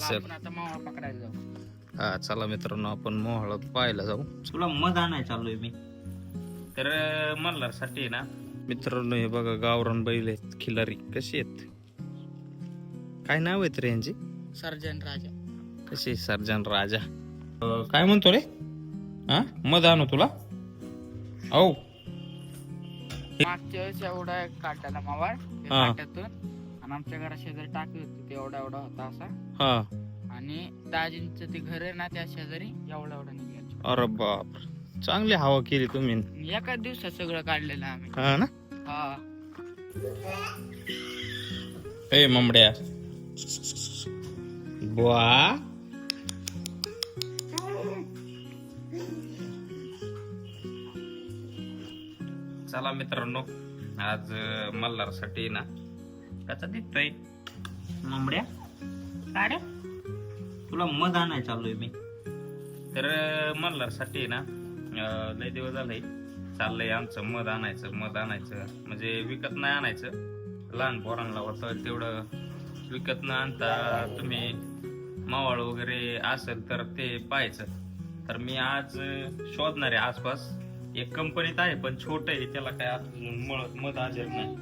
आपण आता मावळा पकडायला जाऊ. हा चला मित्रांनो, आपण मोहळा पाहायला जाऊ. तुला मध आणाय चाललोय मी. तर मल्हारसाठी ना मित्रांनो, हे बघा गावरान बैल आहेत, खिलारी कशी आहेत. काय नाव आहेत रे यांची? सर्जन राजा. कशी सर्जन राजा. काय म्हणतो रे? हा मध आणू तुला? औ मागच्या वेळेस एवढा काढलेला मावळ काट्यातून, आणि आमच्या घरा शेजारी टाकी होती, ते एवढा एवढा होता असा. हा. आणि दाजींचं ते घर आहे ना, त्या शेजारी एवढा एवढा निघायचं. अरे बाप, चांगली हवा केली तुम्ही. एका दिवसात सगळं काढलेलं आम्ही. हा ना. हा. ए ममड्या बुवा, चला मित्रांनो, आज मल्हारसाठी ना कसा दिसतोय ममड्या. काय रे? तुला मध आणाय चाललोय मी. तर मल्हारसाठी ना लय दिवस झालंय चाललंय आमचं मध आणायचं म्हणजे विकत नाही आणायचं. लहान पोरांना होतं तेवढं विकत न आणता तुम्ही मावळ वगैरे असेल तर ते पाहायचं. तर मी आज शोधणार आहे आसपास. एक कंपनीत आहे पण छोट आहे, त्याला काय अजून मध आलेलं नाही,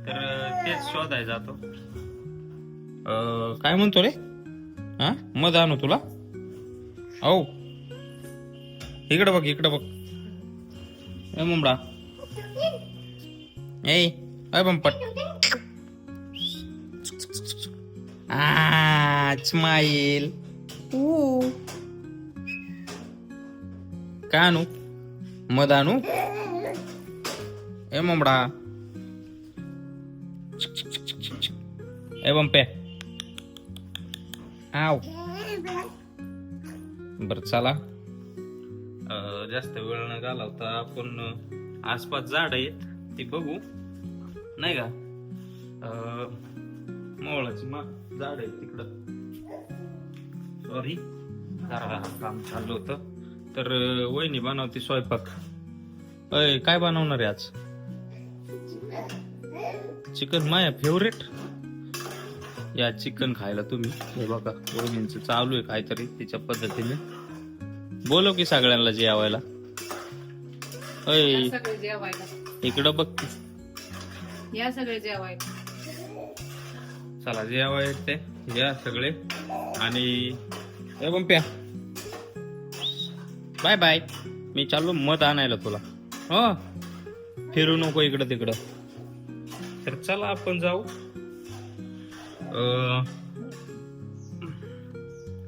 तर तेच शोधायला जातो. काय म्हणतो रे? हा मध आणू तुला? औ इकडे बघ. ए मुंबडा, ए बंपट. स्माईल. काय आणू? मध आणू? ए मुंबडा, ए बंपे. आव बर चला, जास्त वेळ न घालवता आपण आसपास झाड आहेत ती बघू, नाही का? मोळाची झाड आहे तिकडं. सॉरी, जरा काम चालू होतं. तर वहिनी बनवते स्वयंपाक. अय काय बनवणार आहे आज? चिकन, माया फेवरेट. या चिकन खायला तुम्ही. हे बघा वहिनींचं चालू आहे काहीतरी तिच्या पद्धतीने. बोलो की सगळ्यांना जेवायला. अय इकडं बघ, या सगळे जेवायला. चला जेवाय ते या सगळे. आणि ए बंप्या, बाय बाय. मी चाललो मध आणायला तुला. हो, फिरू नको इकडं तिकडं. तर चला आपण जाऊ.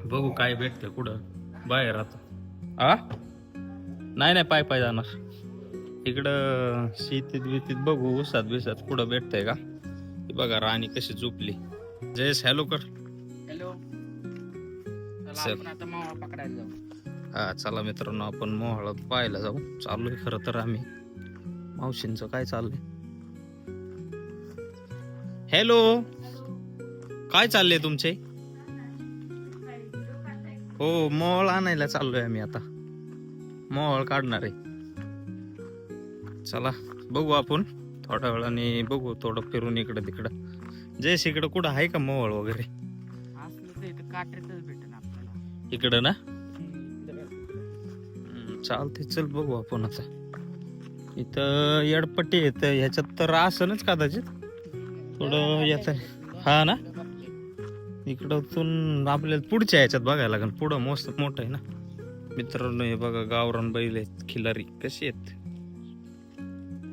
बघू काय भेटतं कुठं बाहेर. आता नाही पाय जाणार इकडं. शेतीत बितीत बघू, उसात बिसात कुठं भेटतंय का. बघा राणी कशी झोपली. जयस हॅलो कर. हॅलो. आपण आता मावळा पकडायला जाऊ. हा चला मित्रांनो, आपण मोहळा पाहायला जाऊ. चाललोय खरं तर आम्ही. मावशींचं काय चाललंय? हॅलो, काय चाललंय तुमचे? हो, मोहळ आणायला चाललोय आम्ही आता. मोहळ काढणार आहे. चला बघू आपण थोड्या वेळाने. बघू थोडं फिरून इकडं तिकडं. जयस इकडं कुठं आहे का मोहळ वगैरे? असलं तर इथं काट्यातच भेटेल आपल्याला. इकडं ना. चालते, चल बघू आपण आता. इथं येडपट्टी येत ह्याच्यात तर असनच कदाचित थोडं येत. हा ना, इकडून आपल्याला पुढच्या ह्याच्यात बघायला लागेल. पुढं मस्त मोठं आहे ना मित्रांनो. हे बघा गावरान बैल आहेत, खिलारी कशी आहेत.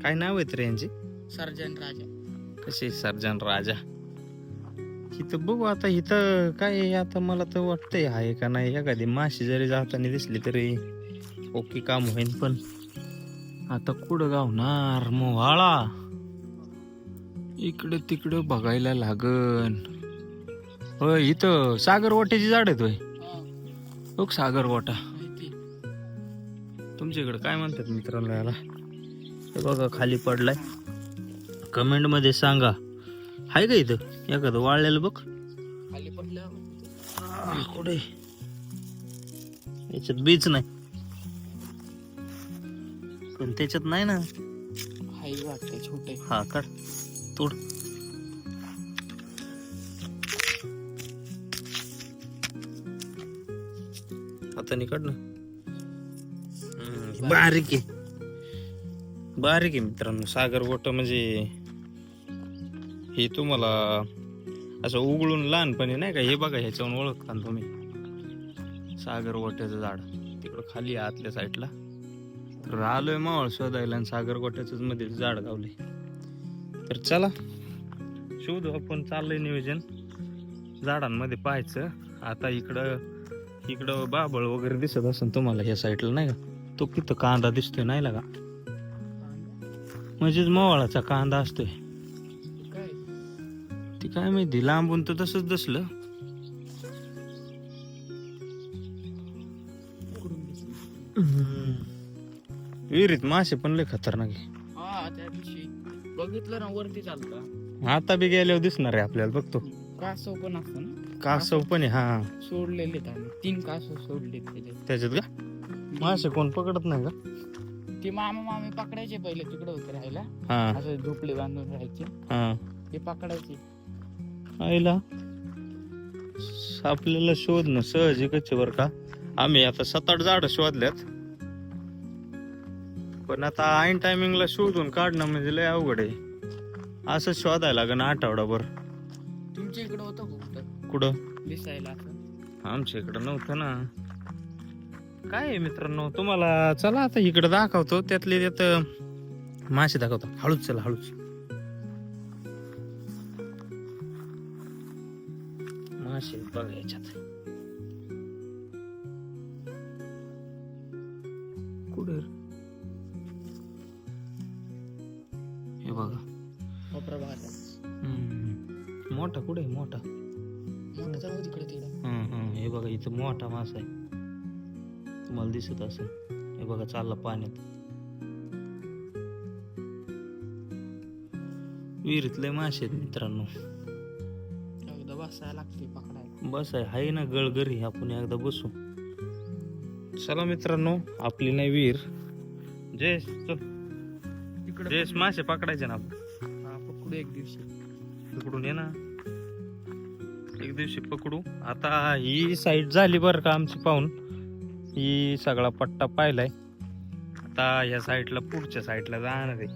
काय नाव आहेत रे यांची? सर्जन राजा. कशी सर्जन राजा. इथं बघू आता. इथं काय आता मला तर वाटतंय आहे का नाही. एखादी माशी जरी जाताना दिसली तरी ओके काम होईल. पण आता कुठं गावणार मोहाळा? इकडे तिकडे बघायला लागन. होय, इथं सागरवाट्याची झाड आहेत. होय बघ, सागरवाटा. तुमच्या इकडे काय म्हणतात मित्रांनो याला? हे बघा खाली पडलाय. कमेंट मध्ये सांगा, हाय का इथं एखादं वाळलेलं? बघ खाली पडलं कुठे. याच्यात बीच नाही, पण त्याच्यात नाही ना. हाय वाटतं छोटे. हा काढ, तोड. हाताने काढ ना. बारीक आहे, बारीक आहे मित्रांनो. सागर गोट म्हणजे हे तुम्हाला असं उघडून लहानपणी नाही का, हे बघा ह्याच्यावरून ओळखता ना तुम्ही. सागर गोट्याचं झाड तिकडं खाली आहे आतल्या साईडला. तर आलोय मावळ शोधायला आणि सागर गोट्याच मध्ये झाड गावले. तर चला शोधू आपण. चाललंय नियोजन झाडांमध्ये पाहायचं. आता इकडं बाबळ वगैरे दिसत असेल तुम्हाला ह्या साईडला नाही का, तो तिथं कांदा दिसतोय नाही लागा, म्हणजेच मोवाळाचा कांदा असतोय. ती काय माहिती, लांबून तर तसंच दिसलं. विहिरीत मासे पण लय खतरनाक आहे. हा त्या दिवशी बघितलं ना वरती चालतं. आता बी गेल्यावर दिसणार आहे आपल्याला. बघतो कासव पण असतं ना, कासव पण आहे. हा सोडलेले आम्ही 3 कासव सोडले त्याच्यात का मासे कोण पकडत नाही का? ते मामा मामी पकडायचे पहिले, तिकडे होते राहायला. हा असं झोपडी बांधून राहायचे, हा ते पकडायचे. आईला आपल्याला शोधणं सहजिकच बर का. आम्ही आता 7-8 झाड शोधल्यात, पण आता ऐन टायमिंगला शोधून काढणं म्हणजे लय अवघड आहे. असं शोधायला लागेल आठवडाभर. तुमच्या इकडे होतं कुठं कुठं दिसायला असं? आमच्या इकडं नव्हतं ना. काय आहे मित्रांनो, तुम्हाला चला आता इकडे दाखवतो. त्यातले त्यात मासे दाखवतो. हळूच चला, हळूच. मासे बघा याच्यात कुठे, हे बघा कोपरा भागात मोठा कुठे, मोठा मोठं जाऊ तिकडे तिकडे. हे बघा इथं मोठा मासा आहे, तुम्हाला दिसत असेल. हे बघा चालला पाण्यात. विहिरीतले मासे आहेत मित्रांनो. एकदा बसायला लागते पकडायला. बस आहे ना गळगरी, आपण एकदा बसू. चला मित्रांनो, आपली नाही विहीर. जयेश तिकडे जयेश मासे पकडायचे ना आपण. पकडू एक दिवशी. पकडून ये ना, एक दिवशी पकडू. आता ही साईड झाली बरं का आमची पाहून. ही सगळा पट्टा पाहिलाय. आता ह्या साईडला पुढच्या साईडला जाणार आहे.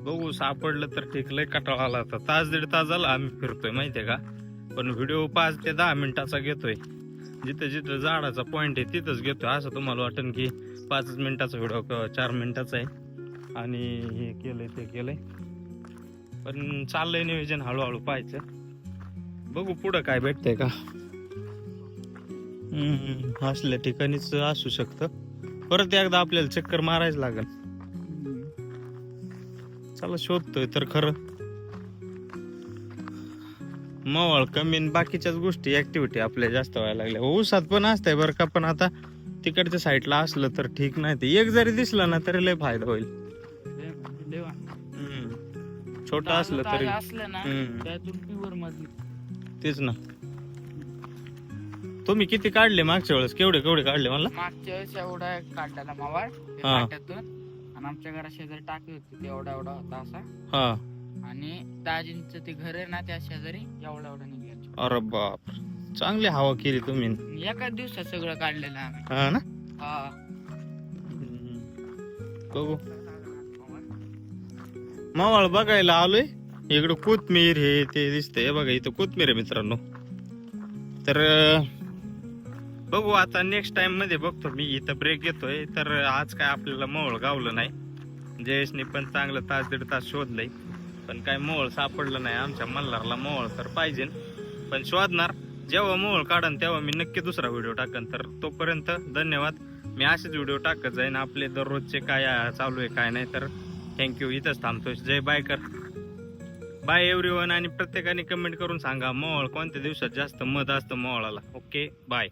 बघू सापडलं तर ठीक. लय कटाळा आला. आता 1-1.5 तास झाला आम्ही फिरतोय माहितीये का. पण व्हिडिओ 5 ते 10 मिनिटाचा घेतोय. जिथं जिथं झाडाचा पॉइंट आहे तिथंच घेतोय. असं तुम्हाला वाटेल की 5 मिनिटाचा व्हिडिओ किंवा 4 मिनिटाचा आहे आणि हे केलंय ते केलंय. पण चाललंय नियोजन, हळूहळू पाहायचं. बघू पुढं काय भेटतंय का. असल्या ठिकाणीच असू शकतं. परत एकदा आपल्याला चक्कर मारायच लागल. चला शोधतोय तर खरं. मवळ कमी बाकीच्याच गोष्टी ऍक्टिव्हिटी आपल्या जास्त व्हायला लागल्या. ऊसात पण असतंय बरं का, पण आता तिकडच्या साईडला असलं तर ठीक. नाही ते एक जरी दिसलं ना तरी लय फायदा होईल. छोटा असलं तरी असलं ना त्यातून प्युअर मध्ये. तेच ना. तुम्ही किती काढले मागच्या वेळेस? केवढे केवढे काढले मला? मागच्या वेळेस एवढा काढलेला मावळ फाट्यातून, आणि आमच्या घरा शेजारी टाकी होती, ते एवढा एवढा होता असा. हा. आणि दाजींचं ते घर आहे ना, त्या शेजारी एवढा एवढा निघायचं. अरे बाप, चांगली हवा केली तुम्ही. एकाच दिवसात सगळं काढलेलं आम्ही. हा ना. हा. बघू मावळ बघायला आलोय. इकडं कोथमीर हे ते दिसतंय बघा. इथं कोथमीर आहे मित्रांनो. तर बघू आता नेक्स्ट टाइम मध्ये बघतो मी. इथं ब्रेक घेतोय. तर आज काय आपल्याला मोळ गावलं नाही. जयेशने पण चांगलं 1-1.5 तास शोधलंय, पण काय मोळ सापडलं नाही. आमच्या मल्हारला मोळ तर पाहिजे, पण शोधणार. जेव्हा मोळ काढन तेव्हा मी नक्की दुसरा व्हिडिओ टाकन. तर तोपर्यंत धन्यवाद. मी असेच व्हिडिओ टाकत जाईन आपले दररोजचे काय चालू आहे काय नाही. तर थँक्यू. इथंच थांबतोय. जय बाय कर. Bye everyone. आणि प्रत्येकाने कमेंट करून सांगा मोळ कोणत्या दिवसात जास्त मध असतं मोळाला. Okay bye.